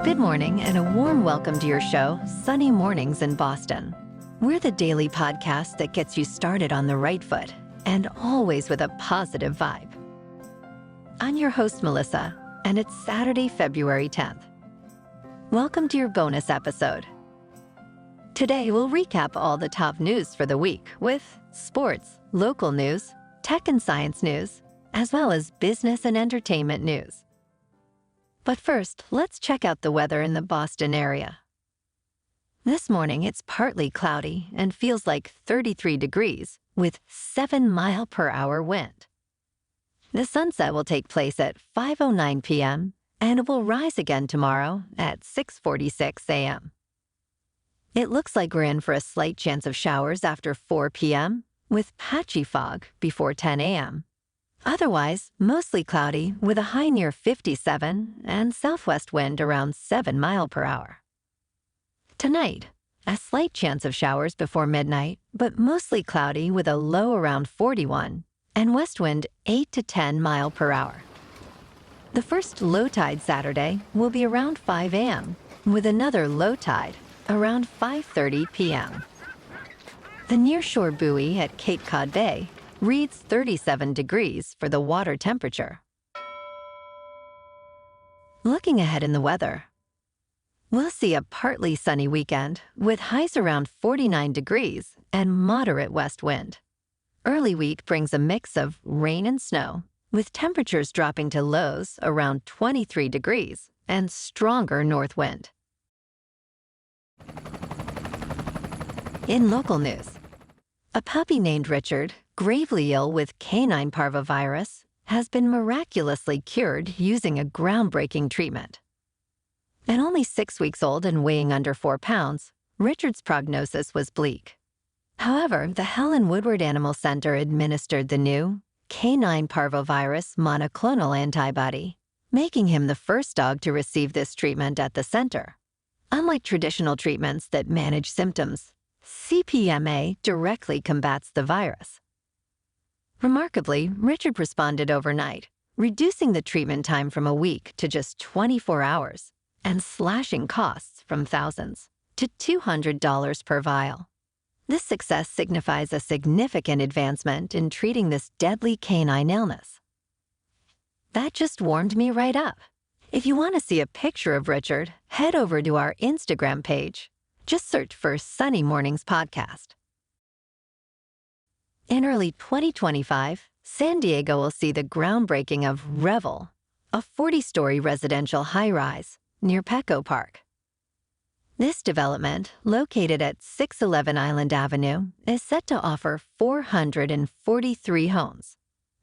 Good morning and a warm welcome to your show, Sunny Mornings in Boston. We're the daily podcast that gets you started on the right foot and always with a positive vibe. I'm your host, Melissa, and it's Saturday, February 10th. Welcome to your bonus episode. Today, we'll recap all the top news for the week with sports, local news, tech and science news, as well as business and entertainment news. But first, let's check out the weather in the Boston area. This morning, it's partly cloudy and feels like 33 degrees with 7-mile-per-hour wind. The sunset will take place at 5:09 p.m. and it will rise again tomorrow at 6:46 a.m. It looks like we're in for a slight chance of showers after 4 p.m. with patchy fog before 10 a.m. Otherwise, mostly cloudy with a high near 57 and southwest wind around 7 miles per hour. Tonight, a slight chance of showers before midnight, but mostly cloudy with a low around 41 and west wind 8 to 10 miles per hour. The first low tide Saturday will be around 5 a.m. with another low tide around 5:30 p.m. The nearshore buoy at Cape Cod Bay reads 37 degrees for the water temperature. Looking ahead in the weather, we'll see a partly sunny weekend with highs around 49 degrees and moderate west wind. Early week brings a mix of rain and snow, with temperatures dropping to lows around 23 degrees and stronger north wind. In local news, a puppy named Richard, gravely ill with canine parvovirus, has been miraculously cured using a groundbreaking treatment. At only 6 weeks old and weighing under 4 pounds, Richard's prognosis was bleak. However, the Helen Woodward Animal Center administered the new canine parvovirus monoclonal antibody, making him the first dog to receive this treatment at the center. Unlike traditional treatments that manage symptoms, CPMA directly combats the virus. Remarkably, Richard responded overnight, reducing the treatment time from a week to just 24 hours and slashing costs from thousands to $200 per vial. This success signifies a significant advancement in treating this deadly canine illness. That just warmed me right up. If you want to see a picture of Richard, head over to our Instagram page. Just search for Sunny Mornings Podcast. In early 2025, San Diego will see the groundbreaking of Revel, a 40-story residential high-rise near Petco Park. This development, located at 611 Island Avenue, is set to offer 443 homes.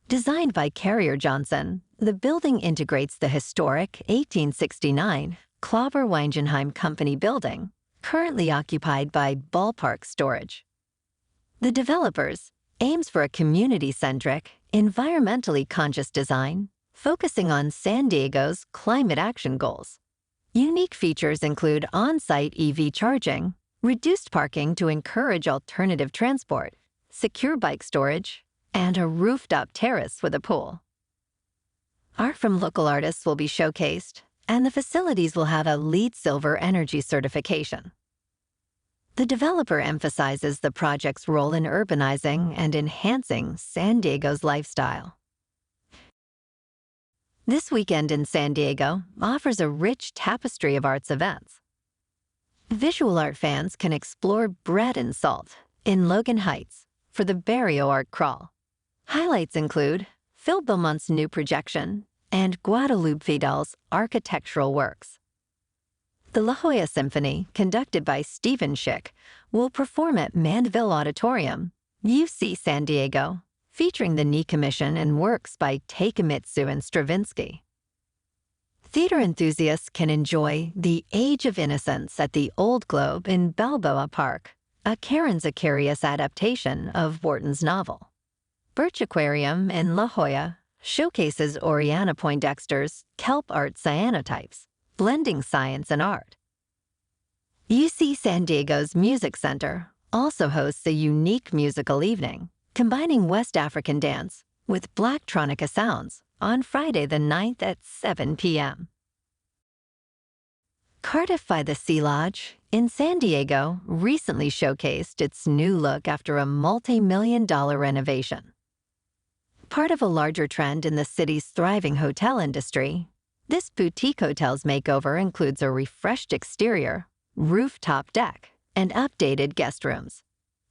Designed by Carrier Johnson, the building integrates the historic 1869 Klauber Weingenheim Company building, currently occupied by Ballpark Storage. The developers aims for a community-centric, environmentally conscious design, focusing on San Diego's climate action goals. Unique features include on-site EV charging, reduced parking to encourage alternative transport, secure bike storage, and a rooftop terrace with a pool. Art from local artists will be showcased, and the facilities will have a LEED Silver energy certification. The developer emphasizes the project's role in urbanizing and enhancing San Diego's lifestyle. This weekend in San Diego offers a rich tapestry of arts events. Visual art fans can explore Bread and Salt in Logan Heights for the Barrio Art Crawl. Highlights include Phil Beaumont's new projection and Guadalupe Vidal's architectural works. The La Jolla Symphony, conducted by Stephen Schick, will perform at Mandeville Auditorium, UC San Diego, featuring the knee commission and works by Takemitsu and Stravinsky. Theater enthusiasts can enjoy The Age of Innocence at the Old Globe in Balboa Park, a Karen Zacharias adaptation of Wharton's novel. Birch Aquarium in La Jolla showcases Oriana Poindexter's kelp art cyanotypes, blending science and art. UC San Diego's Music Center also hosts a unique musical evening, combining West African dance with Blacktronica sounds on Friday the 9th at 7 p.m. Cardiff by the Sea Lodge in San Diego recently showcased its new look after a multi-million-dollar renovation. Part of a larger trend in the city's thriving hotel industry, this boutique hotel's makeover includes a refreshed exterior, rooftop deck, and updated guest rooms.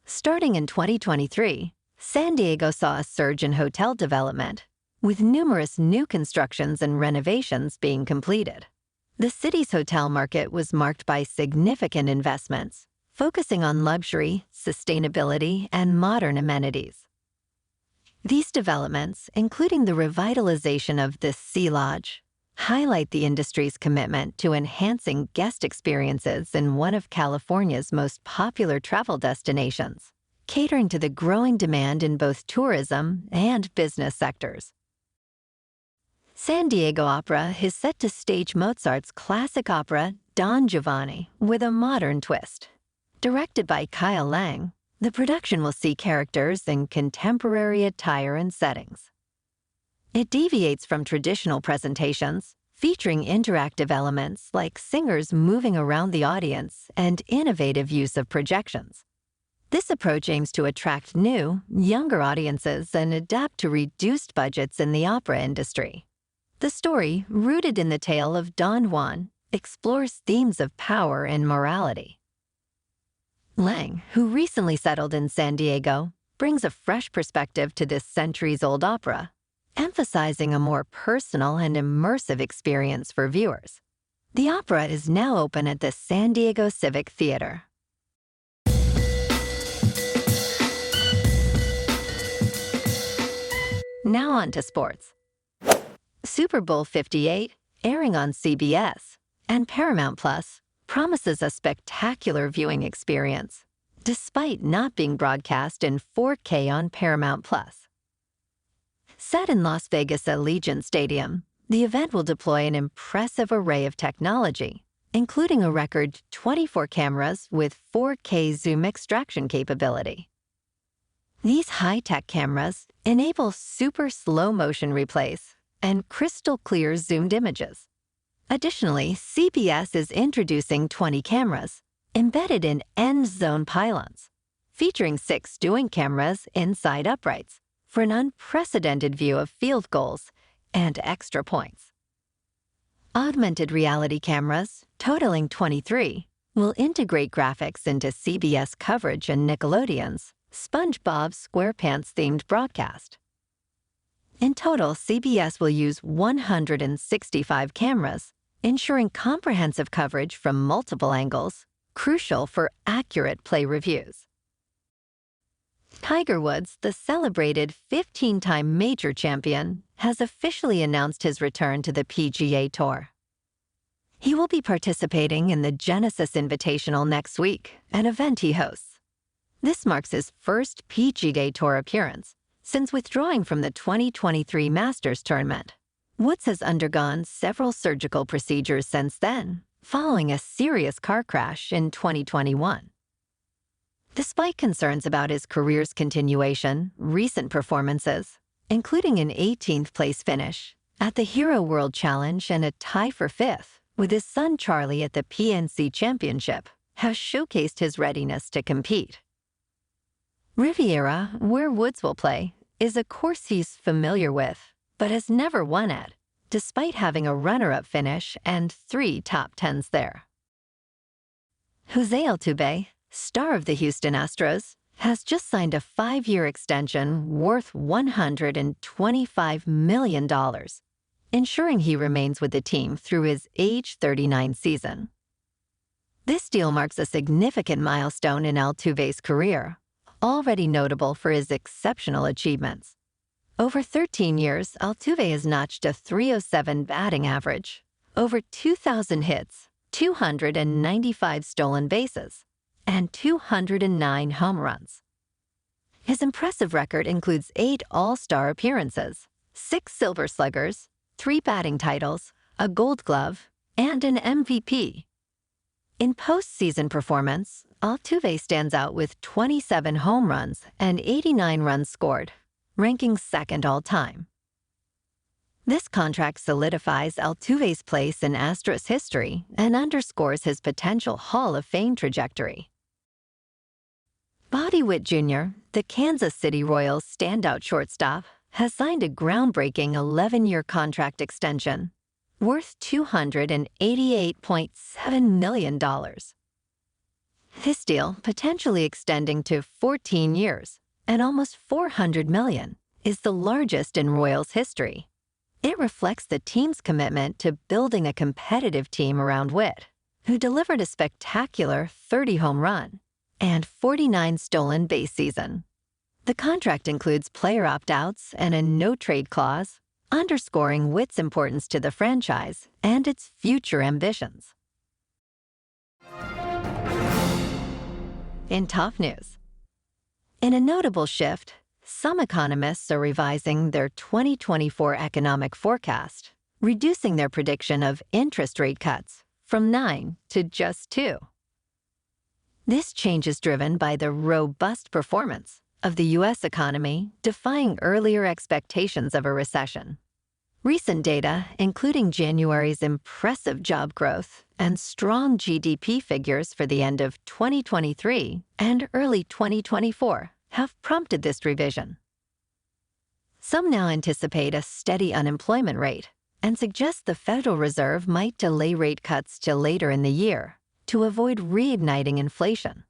Starting in 2023, San Diego saw a surge in hotel development, with numerous new constructions and renovations being completed. The city's hotel market was marked by significant investments, focusing on luxury, sustainability, and modern amenities. These developments, including the revitalization of the Sea Lodge, highlight the industry's commitment to enhancing guest experiences in one of California's most popular travel destinations, catering to the growing demand in both tourism and business sectors. San Diego Opera is set to stage Mozart's classic opera Don Giovanni with a modern twist. Directed by Kyle Lang, the production will see characters in contemporary attire and settings. It deviates from traditional presentations, featuring interactive elements like singers moving around the audience and innovative use of projections. This approach aims to attract new, younger audiences and adapt to reduced budgets in the opera industry. The story, rooted in the tale of Don Juan, explores themes of power and morality. Lang, who recently settled in San Diego, brings a fresh perspective to this centuries-old opera, emphasizing a more personal and immersive experience for viewers. The opera is now open at the San Diego Civic Theater. Now on to sports. Super Bowl 58, airing on CBS, and Paramount Plus, promises a spectacular viewing experience, despite not being broadcast in 4K on Paramount Plus. Set in Las Vegas Allegiant Stadium, the event will deploy an impressive array of technology, including a record 24 cameras with 4K zoom extraction capability. These high-tech cameras enable super slow-motion replays and crystal-clear zoomed images. Additionally, CBS is introducing 20 cameras embedded in end-zone pylons, featuring 6 stewing cameras inside uprights for an unprecedented view of field goals and extra points. Augmented reality cameras, totaling 23, will integrate graphics into CBS coverage and Nickelodeon's SpongeBob SquarePants-themed broadcast. In total, CBS will use 165 cameras, ensuring comprehensive coverage from multiple angles, crucial for accurate play reviews. Tiger Woods, the celebrated 15-time major champion, has officially announced his return to the PGA Tour. He will be participating in the Genesis Invitational next week, an event he hosts. This marks his first PGA Tour appearance since withdrawing from the 2023 Masters tournament. Woods has undergone several surgical procedures since then, following a serious car crash in 2021. Despite concerns about his career's continuation, recent performances, including an 18th place finish at the Hero World Challenge and a tie for 5th with his son Charlie at the PNC Championship, have showcased his readiness to compete. Riviera, where Woods will play, is a course he's familiar with, but has never won at, despite having a runner-up finish and 3 top 10s there. Jose Altuve, star of the Houston Astros, has just signed a 5-year extension worth $125 million, ensuring he remains with the team through his age 39 season. This deal marks a significant milestone in Altuve's career, already notable for his exceptional achievements. Over 13 years, Altuve has notched a .307 batting average, over 2,000 hits, 295 stolen bases, and 209 home runs. His impressive record includes 8 All-Star appearances, 6 Silver Sluggers, 3 batting titles, a Gold Glove, and an MVP. In postseason performance, Altuve stands out with 27 home runs and 89 runs scored, ranking second all-time. This contract solidifies Altuve's place in Astros history and underscores his potential Hall of Fame trajectory. Bobby Witt Jr., the Kansas City Royals standout shortstop, has signed a groundbreaking 11-year contract extension worth $288.7 million. This deal, potentially extending to 14 years and almost $400 million, is the largest in Royals history. It reflects the team's commitment to building a competitive team around Witt, who delivered a spectacular 30-home run and 49 stolen base season. The contract includes player opt-outs and a no-trade clause, underscoring Witt's importance to the franchise and its future ambitions. In top news, in a notable shift, some economists are revising their 2024 economic forecast, reducing their prediction of interest rate cuts from 9 to just 2. This change is driven by the robust performance of the U.S. economy, defying earlier expectations of a recession. Recent data, including January's impressive job growth and strong GDP figures for the end of 2023 and early 2024, have prompted this revision. Some now anticipate a steady unemployment rate and suggest the Federal Reserve might delay rate cuts till later in the year to avoid reigniting inflation.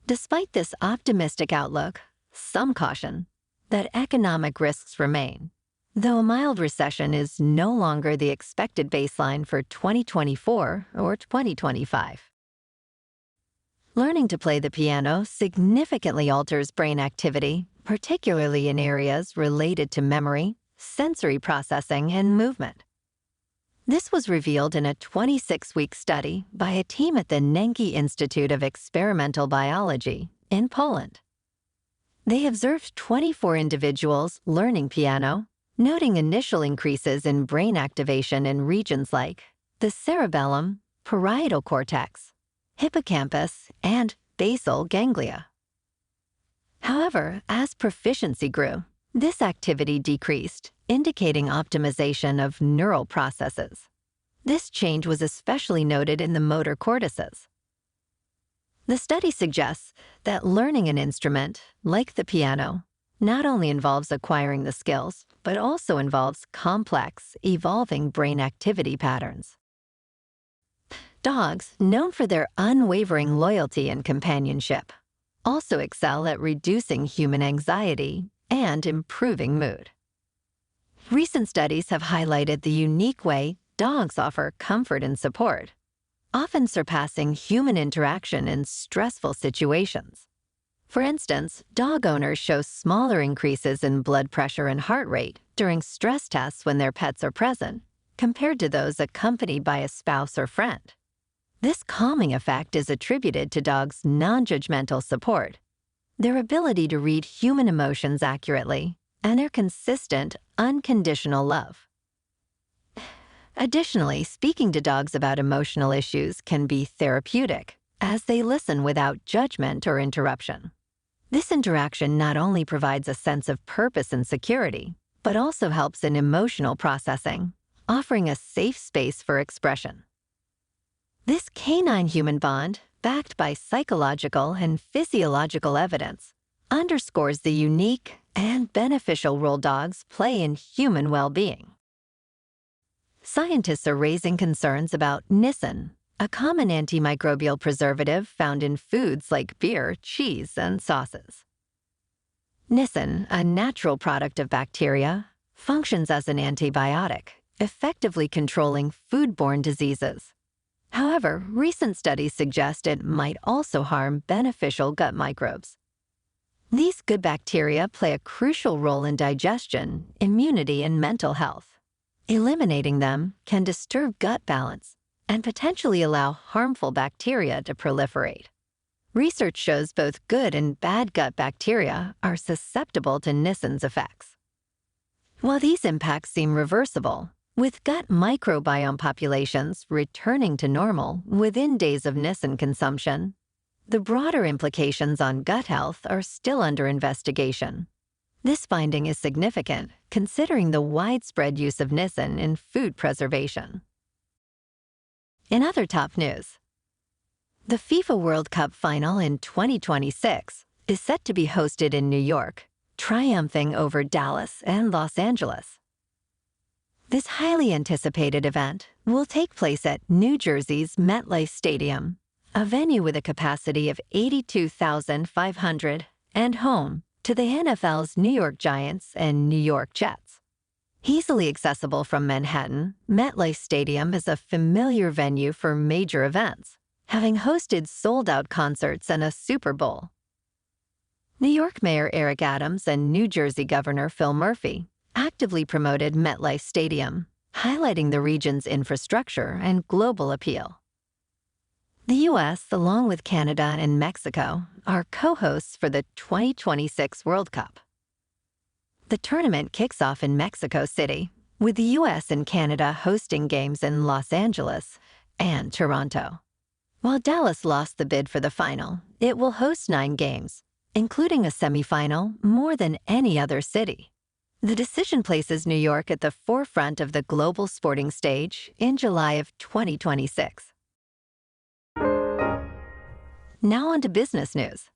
Despite this optimistic outlook, some caution that economic risks remain, though a mild recession is no longer the expected baseline for 2024 or 2025. Learning to play the piano significantly alters brain activity, particularly in areas related to memory, sensory processing, and movement. This was revealed in a 26-week study by a team at the Nenki Institute of Experimental Biology in Poland. They observed 24 individuals learning piano, noting initial increases in brain activation in regions like the cerebellum, parietal cortex, hippocampus, and basal ganglia. However, as proficiency grew, this activity decreased, indicating optimization of neural processes. This change was especially noted in the motor cortices. The study suggests that learning an instrument, like the piano, not only involves acquiring the skills, but also involves complex, evolving brain activity patterns. Dogs, known for their unwavering loyalty and companionship, also excel at reducing human anxiety and improving mood. Recent studies have highlighted the unique way dogs offer comfort and support, often surpassing human interaction in stressful situations. For instance, dog owners show smaller increases in blood pressure and heart rate during stress tests when their pets are present, compared to those accompanied by a spouse or friend. This calming effect is attributed to dogs' non-judgmental support, their ability to read human emotions accurately, and their consistent, unconditional love. Additionally, speaking to dogs about emotional issues can be therapeutic, as they listen without judgment or interruption. This interaction not only provides a sense of purpose and security, but also helps in emotional processing, offering a safe space for expression. This canine-human bond, backed by psychological and physiological evidence, underscores the unique and beneficial role dogs play in human well-being. Scientists are raising concerns about nisin, a common antimicrobial preservative found in foods like beer, cheese, and sauces. Nisin, a natural product of bacteria, functions as an antibiotic, effectively controlling foodborne diseases. However, recent studies suggest it might also harm beneficial gut microbes. These good bacteria play a crucial role in digestion, immunity, and mental health. Eliminating them can disturb gut balance and potentially allow harmful bacteria to proliferate. Research shows both good and bad gut bacteria are susceptible to nisin's effects. While these impacts seem reversible, with gut microbiome populations returning to normal within days of nisin consumption, the broader implications on gut health are still under investigation. This finding is significant considering the widespread use of niacin in food preservation. In other top news, the FIFA World Cup final in 2026 is set to be hosted in New York, triumphing over Dallas and Los Angeles. This highly anticipated event will take place at New Jersey's MetLife Stadium, a venue with a capacity of 82,500 and home to the NFL's New York Giants and New York Jets. Easily accessible from Manhattan, MetLife Stadium is a familiar venue for major events, having hosted sold-out concerts and a Super Bowl. New York Mayor Eric Adams and New Jersey Governor Phil Murphy actively promoted MetLife Stadium, highlighting the region's infrastructure and global appeal. The U.S., along with Canada and Mexico, are co-hosts for the 2026 World Cup. The tournament kicks off in Mexico City, with the U.S. and Canada hosting games in Los Angeles and Toronto. While Dallas lost the bid for the final, it will host 9 games, including a semifinal more than any other city. The decision places New York at the forefront of the global sporting stage in July of 2026. Now on to business news.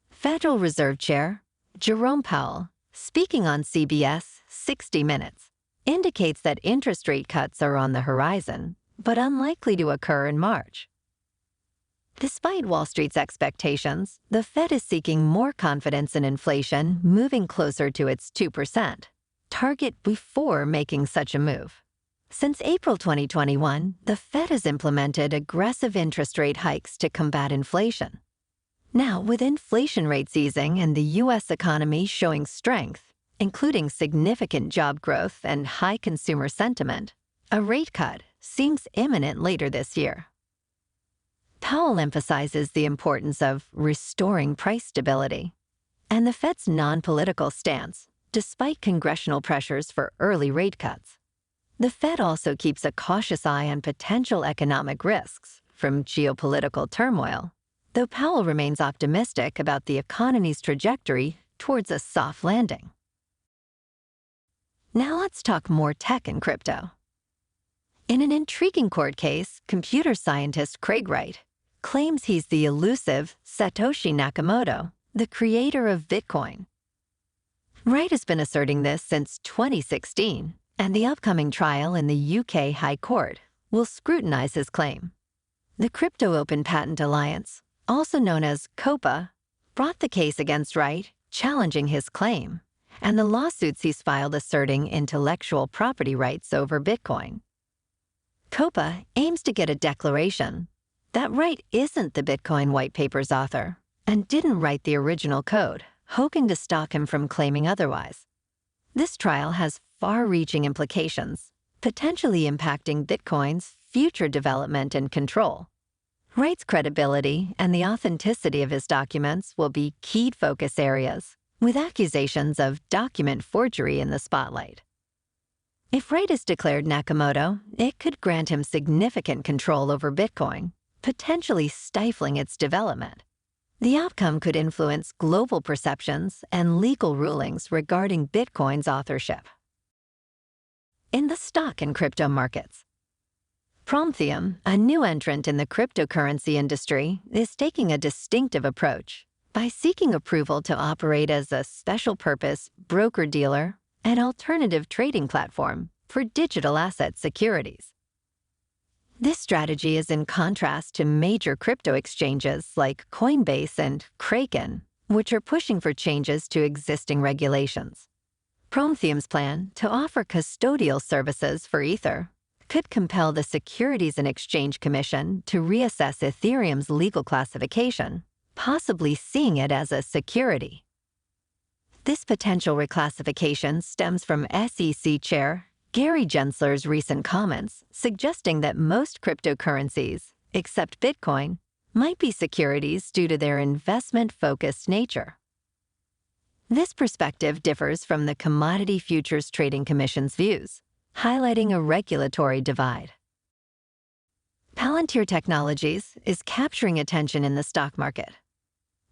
Federal Reserve Chair Jerome Powell, speaking on CBS 60 Minutes, indicates that interest rate cuts are on the horizon, but unlikely to occur in March. Despite Wall Street's expectations, the Fed is seeking more confidence in inflation moving closer to its 2% target before making such a move. Since April 2021, the Fed has implemented aggressive interest rate hikes to combat inflation. Now, with inflation rates easing and the U.S. economy showing strength, including significant job growth and high consumer sentiment, a rate cut seems imminent later this year. Powell emphasizes the importance of restoring price stability and the Fed's non-political stance, despite congressional pressures for early rate cuts. The Fed also keeps a cautious eye on potential economic risks from geopolitical turmoil, though Powell remains optimistic about the economy's trajectory towards a soft landing. Now let's talk more tech and crypto. In an intriguing court case, computer scientist Craig Wright claims he's the elusive Satoshi Nakamoto, the creator of Bitcoin. Wright has been asserting this since 2016, and the upcoming trial in the UK High Court will scrutinize his claim. The Crypto Open Patent Alliance, also known as COPA, brought the case against Wright, challenging his claim, and the lawsuits he's filed asserting intellectual property rights over Bitcoin. COPA aims to get a declaration that Wright isn't the Bitcoin white paper's author and didn't write the original code, hoping to stop him from claiming otherwise. This trial has far-reaching implications, potentially impacting Bitcoin's future development and control. Wright's credibility and the authenticity of his documents will be key focus areas, with accusations of document forgery in the spotlight. If Wright is declared Nakamoto, it could grant him significant control over Bitcoin, potentially stifling its development. The outcome could influence global perceptions and legal rulings regarding Bitcoin's authorship. In the stock and crypto markets, Prometheum, a new entrant in the cryptocurrency industry, is taking a distinctive approach by seeking approval to operate as a special-purpose broker-dealer and alternative trading platform for digital asset securities. This strategy is in contrast to major crypto exchanges like Coinbase and Kraken, which are pushing for changes to existing regulations. Prometheum's plan to offer custodial services for Ether could compel the Securities and Exchange Commission to reassess Ethereum's legal classification, possibly seeing it as a security. This potential reclassification stems from SEC Chair Gary Gensler's recent comments suggesting that most cryptocurrencies, except Bitcoin, might be securities due to their investment-focused nature. This perspective differs from the Commodity Futures Trading Commission's views, highlighting a regulatory divide. Palantir Technologies is capturing attention in the stock market.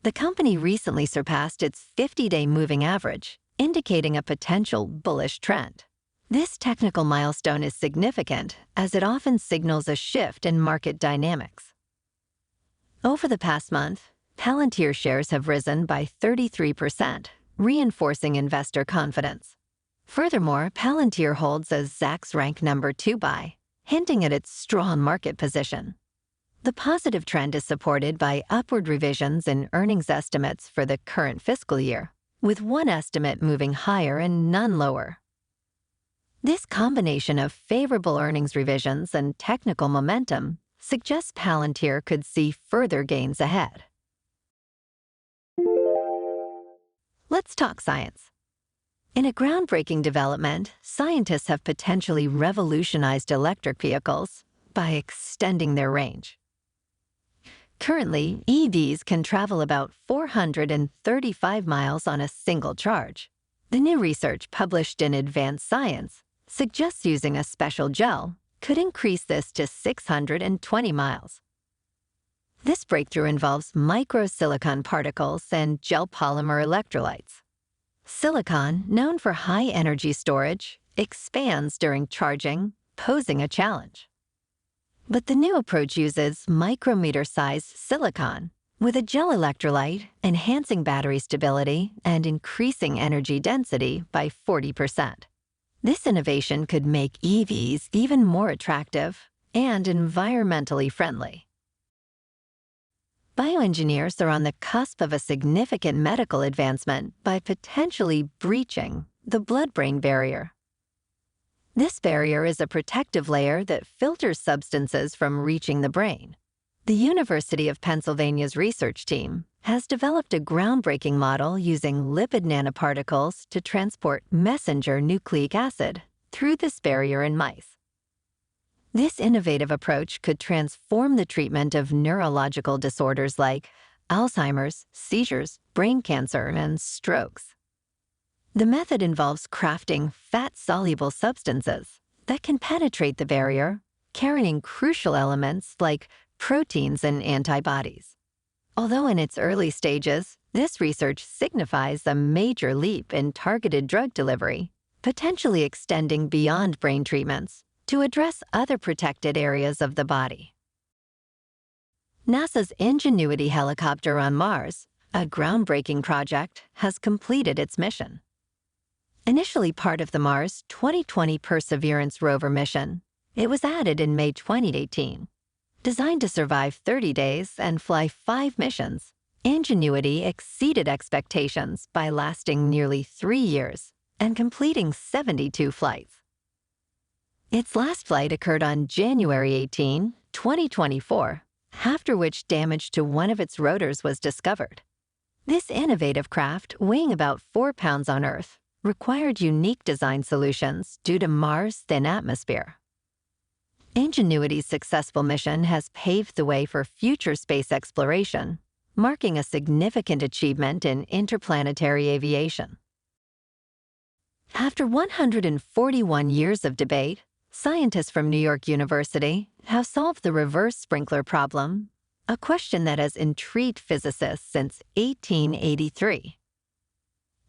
The company recently surpassed its 50-day moving average indicating a potential bullish trend. This technical milestone is significant as it often signals a shift in market dynamics. Over the past month, Palantir shares have risen by 33%, reinforcing investor confidence. Furthermore, Palantir holds a Zacks rank number 2 buy, hinting at its strong market position. The positive trend is supported by upward revisions in earnings estimates for the current fiscal year, with one estimate moving higher and none lower. This combination of favorable earnings revisions and technical momentum suggests Palantir could see further gains ahead. Let's talk science. In a groundbreaking development, scientists have potentially revolutionized electric vehicles by extending their range. Currently, EVs can travel about 435 miles on a single charge. The new research published in Advanced Science suggests using a special gel could increase this to 620 miles. This breakthrough involves microsilicon particles and gel polymer electrolytes. Silicon, known for high energy storage, expands during charging, posing a challenge. But the new approach uses micrometer-sized silicon with a gel electrolyte, enhancing battery stability and increasing energy density by 40%. This innovation could make EVs even more attractive and environmentally friendly. Bioengineers are on the cusp of a significant medical advancement by potentially breaching the blood-brain barrier. This barrier is a protective layer that filters substances from reaching the brain. The University of Pennsylvania's research team has developed a groundbreaking model using lipid nanoparticles to transport messenger nucleic acid through this barrier in mice. This innovative approach could transform the treatment of neurological disorders like Alzheimer's, seizures, brain cancer, and strokes. The method involves crafting fat-soluble substances that can penetrate the barrier, carrying crucial elements like proteins and antibodies. Although in its early stages, this research signifies a major leap in targeted drug delivery, potentially extending beyond brain treatments to address other protected areas of the body. NASA's Ingenuity helicopter on Mars, a groundbreaking project, has completed its mission. Initially part of the Mars 2020 Perseverance rover mission, it was added in May 2018. Designed to survive 30 days and fly 5 missions, Ingenuity exceeded expectations by lasting nearly 3 years and completing 72 flights. Its last flight occurred on January 18, 2024, after which damage to one of its rotors was discovered. This innovative craft, weighing about 4 pounds on Earth, required unique design solutions due to Mars' thin atmosphere. Ingenuity's successful mission has paved the way for future space exploration, marking a significant achievement in interplanetary aviation. After 141 years of debate, scientists from New York University have solved the reverse sprinkler problem, a question that has intrigued physicists since 1883.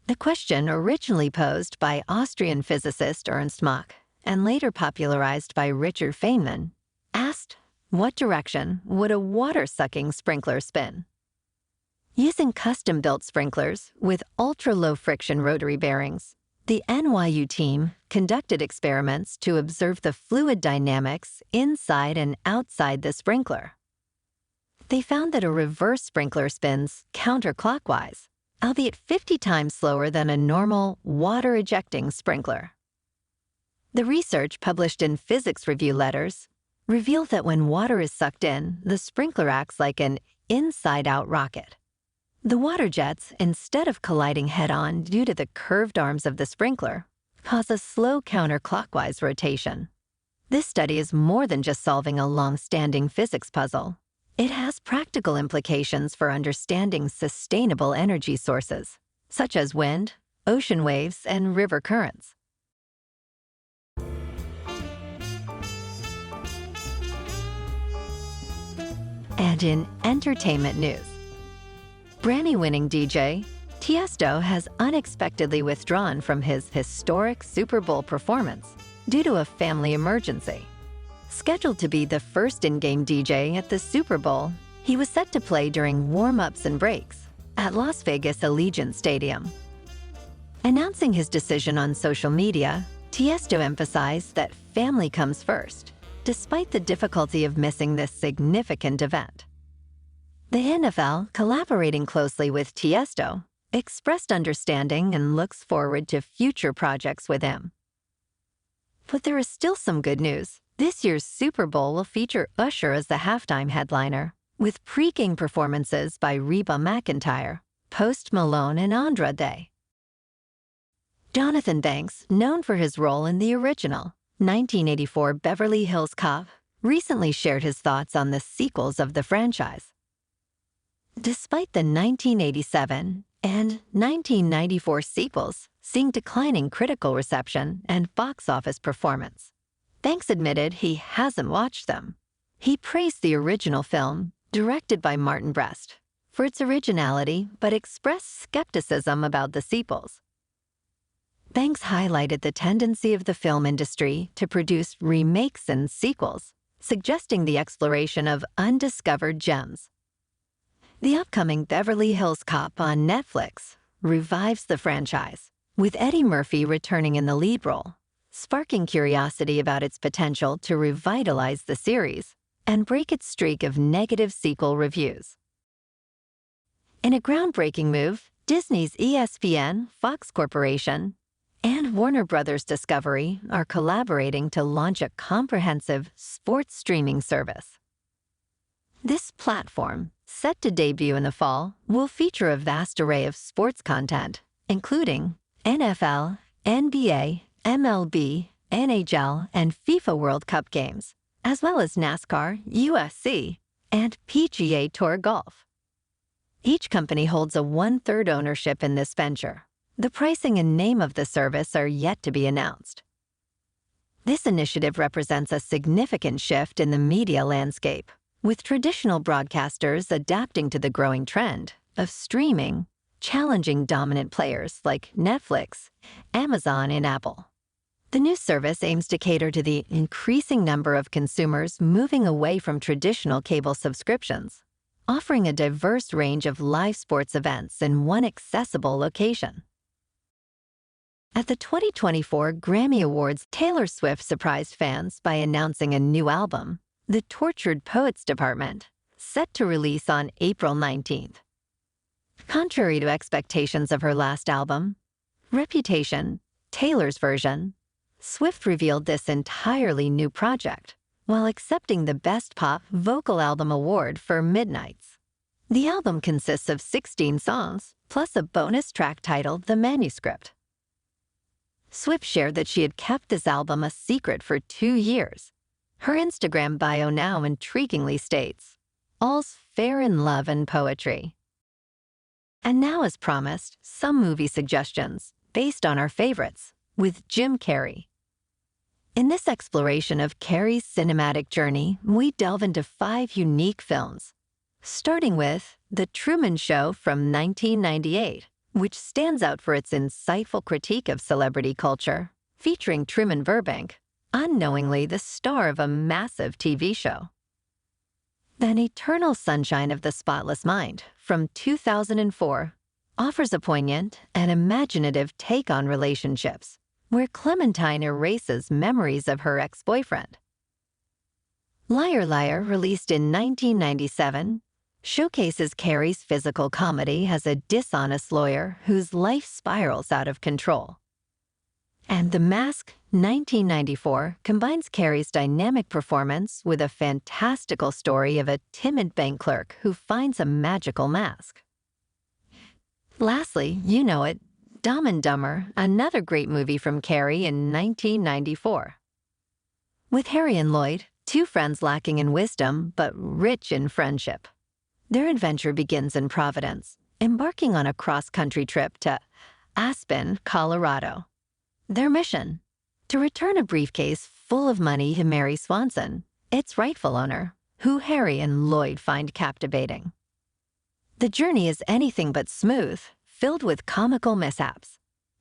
The question, originally posed by Austrian physicist Ernst Mach and later popularized by Richard Feynman, asked, what direction would a water-sucking sprinkler spin? Using custom-built sprinklers with ultra-low friction rotary bearings, the NYU team conducted experiments to observe the fluid dynamics inside and outside the sprinkler. They found that a reverse sprinkler spins counterclockwise, albeit 50 times slower than a normal water-ejecting sprinkler. The research, published in Physics Review Letters, revealed that when water is sucked in, the sprinkler acts like an inside-out rocket. The water jets, instead of colliding head-on due to the curved arms of the sprinkler, cause a slow counterclockwise rotation. This study is more than just solving a long-standing physics puzzle. It has practical implications for understanding sustainable energy sources, such as wind, ocean waves, and river currents. And in entertainment news, Grammy-winning DJ, Tiesto has unexpectedly withdrawn from his historic Super Bowl performance due to a family emergency. Scheduled to be the first in-game DJ at the Super Bowl, he was set to play during warm-ups and breaks at Las Vegas Allegiant Stadium. Announcing his decision on social media, Tiesto emphasized that family comes first, despite the difficulty of missing this significant event. The NFL, collaborating closely with Tiesto, expressed understanding and looks forward to future projects with him. But there is still some good news. This year's Super Bowl will feature Usher as the halftime headliner, with pre-game performances by Reba McEntire, Post Malone, and Andra Day. Jonathan Banks, known for his role in the original 1984 Beverly Hills Cop, recently shared his thoughts on the sequels of the franchise. Despite the 1987 and 1994 sequels seeing declining critical reception and box office performance, Banks admitted he hasn't watched them. He praised the original film, directed by Martin Brest, for its originality but expressed skepticism about the sequels. Banks highlighted the tendency of the film industry to produce remakes and sequels, suggesting the exploration of undiscovered gems. The upcoming Beverly Hills Cop on Netflix revives the franchise, with Eddie Murphy returning in the lead role, sparking curiosity about its potential to revitalize the series and break its streak of negative sequel reviews. In a groundbreaking move, Disney's ESPN, Fox Corporation, and Warner Bros. Discovery are collaborating to launch a comprehensive sports streaming service. This platform, set to debut in the fall, will feature a vast array of sports content, including NFL, NBA, MLB, NHL, and FIFA World Cup games, as well as NASCAR, UFC, and PGA Tour Golf. Each company holds a 1/3 ownership in this venture. The pricing and name of the service are yet to be announced. This initiative represents a significant shift in the media landscape, with traditional broadcasters adapting to the growing trend of streaming, challenging dominant players like Netflix, Amazon, and Apple. The new service aims to cater to the increasing number of consumers moving away from traditional cable subscriptions, offering a diverse range of live sports events in one accessible location. At the 2024 Grammy Awards, Taylor Swift surprised fans by announcing a new album, The Tortured Poets Department, set to release on April 19th. Contrary to expectations of her last album, Reputation, Taylor's version, Swift revealed this entirely new project, while accepting the Best Pop Vocal Album Award for Midnights. The album consists of 16 songs, plus a bonus track titled The Manuscript. Swift shared that she had kept this album a secret for 2 years. Her Instagram bio now intriguingly states, "All's fair in love and poetry." And now, as promised, some movie suggestions based on our favorites, with Jim Carrey. In this exploration of Carrey's cinematic journey, we delve into 5 unique films, starting with The Truman Show from 1998, which stands out for its insightful critique of celebrity culture, featuring Truman Burbank, unknowingly the star of a massive TV show. Then Eternal Sunshine of the Spotless Mind from 2004 offers a poignant and imaginative take on relationships, where Clementine erases memories of her ex-boyfriend. Liar Liar, released in 1997, showcases Carrey's physical comedy as a dishonest lawyer whose life spirals out of control. And The Mask, 1994, combines Carrey's dynamic performance with a fantastical story of a timid bank clerk who finds a magical mask. Lastly, you know it, Dumb and Dumber, another great movie from Carrey in 1994. With Harry and Lloyd, 2 friends lacking in wisdom but rich in friendship. Their adventure begins in Providence, embarking on a cross-country trip to Aspen, Colorado. Their mission? To return a briefcase full of money to Mary Swanson, its rightful owner, who Harry and Lloyd find captivating. The journey is anything but smooth, filled with comical mishaps.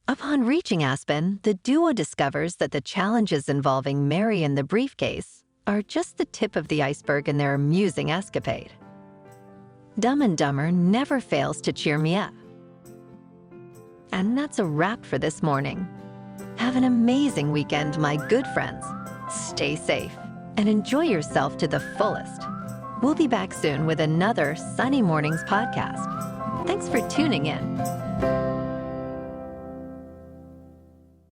Upon reaching Aspen, the duo discovers that the challenges involving Mary and the briefcase are just the tip of the iceberg in their amusing escapade. Dumb and Dumber never fails to cheer me up. And that's a wrap for this morning. Have an amazing weekend, my good friends. Stay safe and enjoy yourself to the fullest. We'll be back soon with another Sunny Mornings podcast. Thanks for tuning in.